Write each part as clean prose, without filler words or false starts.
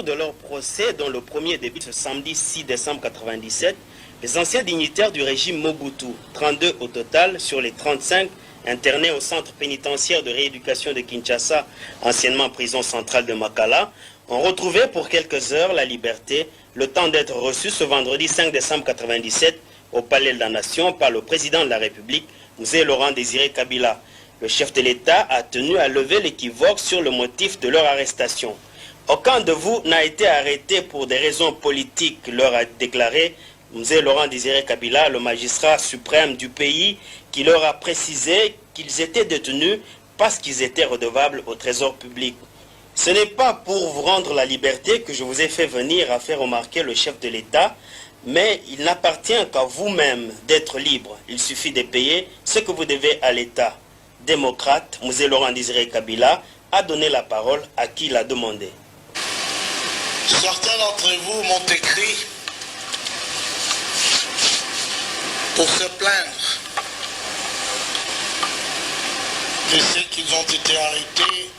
de leur procès, dont le premier débute ce samedi 6 décembre 1997, les anciens dignitaires du régime Mobutu, 32 au total sur les 35 internés au centre pénitentiaire de rééducation de Kinshasa, anciennement prison centrale de Makala, ont retrouvé pour quelques heures la liberté, le temps d'être reçus ce vendredi 5 décembre 1997 au Palais de la Nation par le président de la République, Mzee Laurent Désiré Kabila. Le chef de l'État a tenu à lever l'équivoque sur le motif de leur arrestation. Aucun de vous n'a été arrêté pour des raisons politiques, leur a déclaré Mzee Laurent Désiré Kabila, le magistrat suprême du pays, qui leur a précisé qu'ils étaient détenus parce qu'ils étaient redevables au trésor public. Ce n'est pas pour vous rendre la liberté que je vous ai fait venir, a fait remarquer le chef de l'État, mais il n'appartient qu'à vous-même d'être libre. Il suffit de payer ce que vous devez à l'État. Démocrate, Mzee Laurent Désiré Kabila a donné la parole à qui l'a demandé. Certains d'entre vous m'ont écrit pour se plaindre de ceux qu'ils ont été arrêtés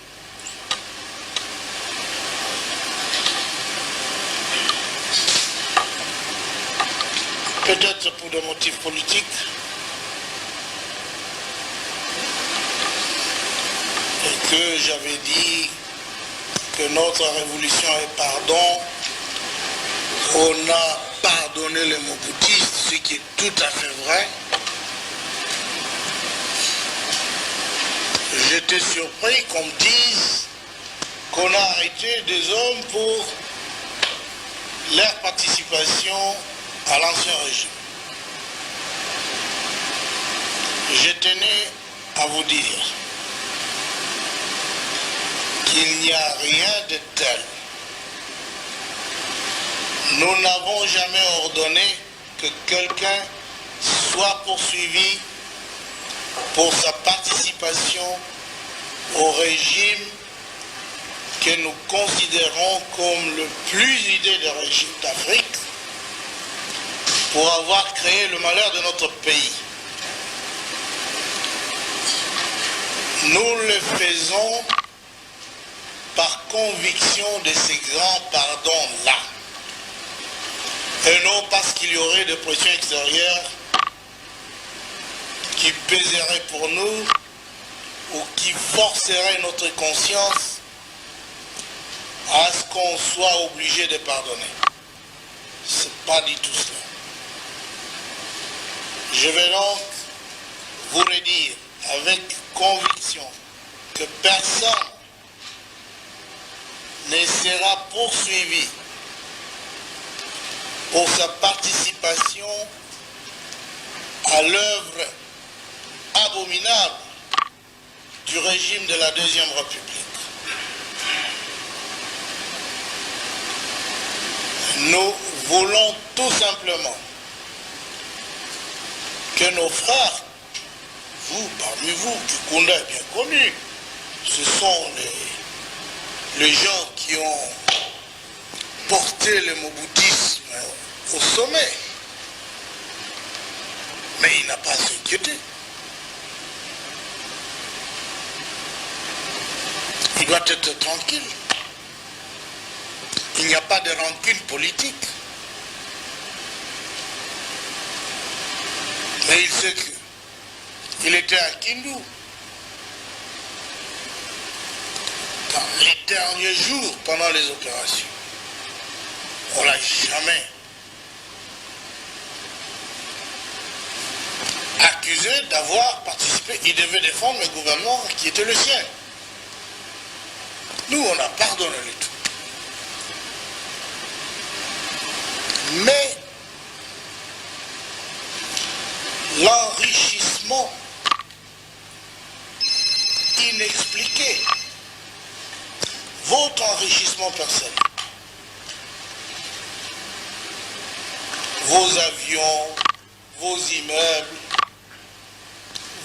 peut-être pour des motifs politiques, et que j'avais dit que notre révolution est pardon. On a pardonné les Mobutistes, ce qui est tout à fait vrai. J'étais surpris qu'on me dise qu'on a arrêté des hommes pour leur participation à l'ancien régime. Je tenais à vous dire qu'il n'y a rien de tel. Nous n'avons jamais ordonné que quelqu'un soit poursuivi pour sa participation au régime que nous considérons comme le plus hideux des régimes d'Afrique pour avoir créé le malheur de notre pays. Nous le faisons par conviction de ces grands pardons-là, et non parce qu'il y aurait des pressions extérieures qui pèseraient pour nous ou qui forceraient notre conscience à ce qu'on soit obligé de pardonner. Ce n'est pas du tout cela. Je vais donc vous le dire avec conviction que personne ne sera poursuivi pour sa participation à l'œuvre abominable du régime de la Deuxième République. Nous voulons tout simplement que nos frères, vous, parmi vous, que Kunda est bien connu, ce sont les gens qui ont porté le moboutisme au sommet. Mais il n'a pas à s'inquiéter. Il doit être tranquille. Il n'y a pas de rancune politique. Mais il sait qu'il était à Kindu. Dans les derniers jours, pendant les opérations, on l'a jamais accusé d'avoir participé. Il devait défendre le gouvernement qui était le sien. Nous, on a pardonné le tout. Mais l'enrichissement inexpliqué, votre enrichissement personnel, vos avions, vos immeubles,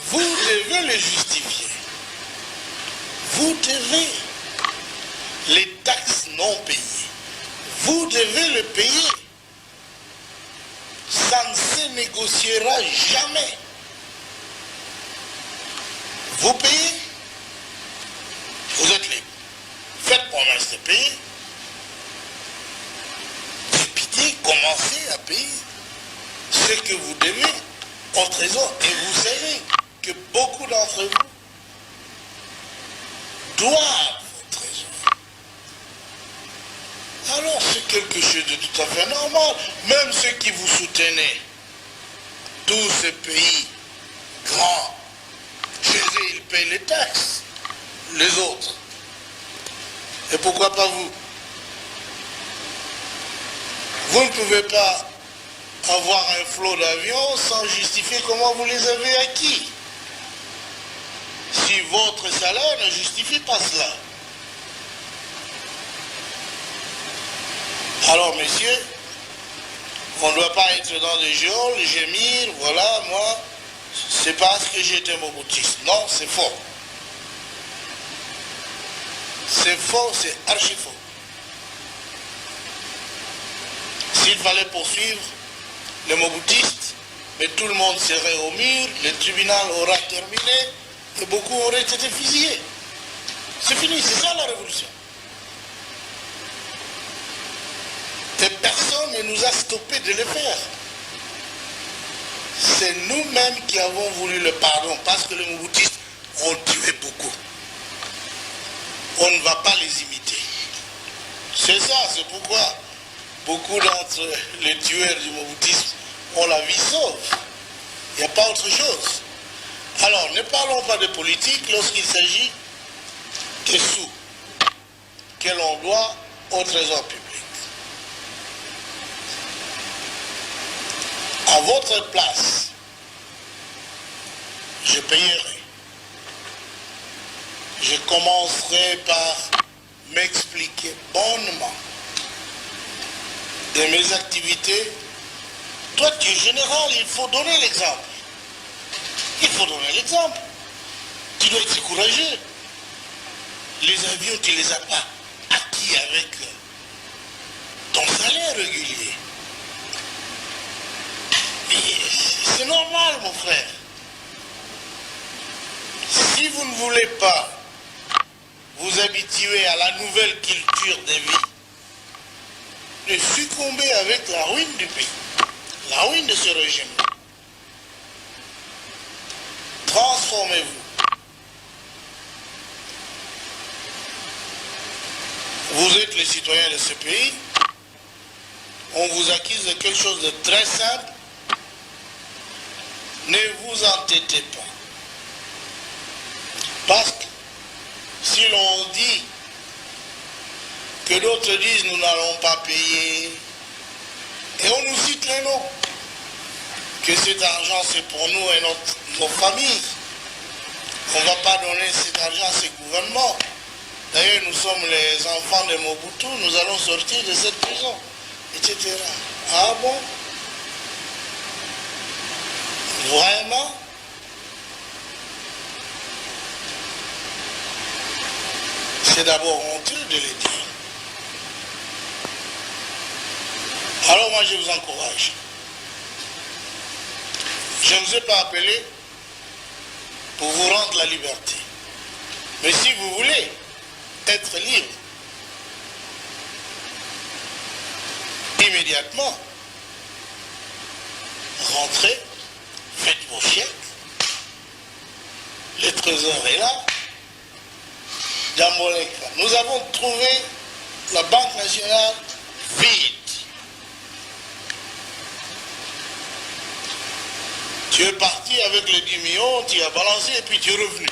vous devez les justifier. Vous devez les taxes non payées. Vous devez le payer. Ça ne se négociera jamais. Vous payez, vous êtes libre. Faites promesse de payer, commencez à payer ce que vous devez au trésor. Et vous savez que beaucoup d'entre vous doivent au trésor. Alors c'est quelque chose de tout à fait normal. Même ceux qui vous soutenaient, tous ces pays grands, chez eux, ils payent les taxes. Les autres. Et pourquoi pas vous? Vous ne pouvez pas avoir un flot d'avions sans justifier comment vous les avez acquis. Si votre salaire ne justifie pas cela. Alors, messieurs, on ne doit pas être dans des geôles, gémir, voilà, moi, c'est parce que j'étais moboutiste. Non, c'est faux. C'est faux, c'est archi faux. S'il fallait poursuivre les moboutistes, mais tout le monde serait au mur, le tribunal aura terminé et beaucoup auraient été fusillés. C'est fini, c'est ça la révolution. Et personne ne nous a stoppé de le faire. C'est nous-mêmes qui avons voulu le pardon parce que les moboutistes ont tué beaucoup. On ne va pas les imiter. C'est ça, c'est pourquoi beaucoup d'entre les tueurs du moboutisme ont la vie sauve. Il n'y a pas autre chose. Alors, ne parlons pas de politique lorsqu'il s'agit des sous que l'on doit au trésor public. À votre place, je payerai. Je commencerai par m'expliquer bonnement de mes activités. Toi, tu es général, il faut donner l'exemple. Il faut donner l'exemple. Tu dois être courageux. Les avions, tu ne les as pas acquis avec ton salaire régulier. Mais c'est normal, mon frère. Si vous ne voulez pas vous habituer à la nouvelle culture des vies, de succomber avec la ruine du pays, la ruine de ce régime. Transformez-vous. Vous êtes les citoyens de ce pays. On vous accuse de quelque chose de très simple. Ne vous entêtez pas. Parce que si l'on dit que d'autres disent nous n'allons pas payer, et on nous cite les noms, que cet argent c'est pour nous et nos familles, on ne va pas donner cet argent à ces gouvernements. D'ailleurs, nous sommes les enfants de Mobutu, nous allons sortir de cette prison, etc. Ah bon? Vraiment? C'est d'abord honteux de le dire. Alors moi je vous encourage. Je ne vous ai pas appelé pour vous rendre la liberté. Mais si vous voulez être libre, immédiatement, rentrez, faites vos chèques, le trésor est là, Jamboleka. Nous avons trouvé la Banque nationale vide. Tu es parti avec les 10 millions, tu as balancé et puis tu es revenu.